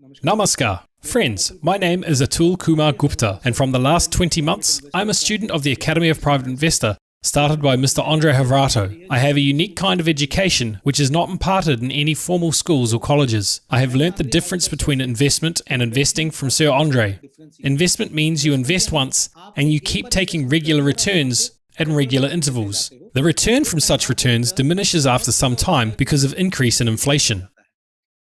Namaskar. Friends, my name is Atul Kumar Gupta, and from the last 20 months, I'm a student of the Academy of Private Investor, started by Mr. Andrey Khovratov. I have a unique kind of education which is not imparted in any formal schools or colleges. I have learnt the difference between investment and investing from Sir Andrey. Investment means you invest once and you keep taking regular returns at regular intervals. The return from such returns diminishes after some time because of increase in inflation.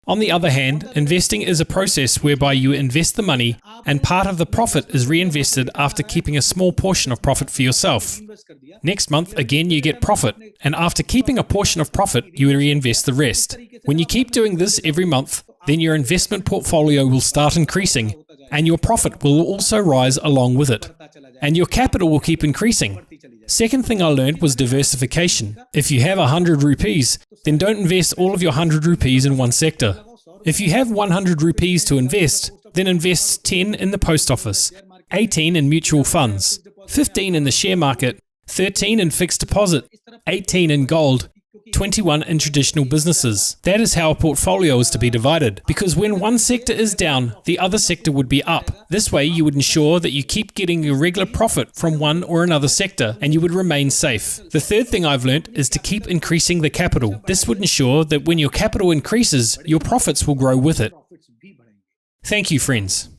On the other hand, investing is a process whereby you invest the money and part of the profit is reinvested after keeping a small portion of profit for yourself. Next month, again you get profit, and after keeping a portion of profit, you reinvest the rest. When you keep doing this every month, then your investment portfolio will start increasing, and your profit will also rise along with it. And your capital will keep increasing. Second thing I learned was diversification. If you have 100 rupees, then don't invest all of your 100 rupees in one sector. If you have 100 rupees to invest, then invest 10 in the post office, 18 in mutual funds, 15 in the share market, 13 in fixed deposit, 18 in gold, 21 in traditional businesses. That is how a portfolio is to be divided, because when one sector is down, the other sector would be up. This way you would ensure that you keep getting your regular profit from one or another sector, and you would remain safe. The third thing I've learnt is to keep increasing the capital. This would ensure that when your capital increases, your profits will grow with it. Thank you, friends.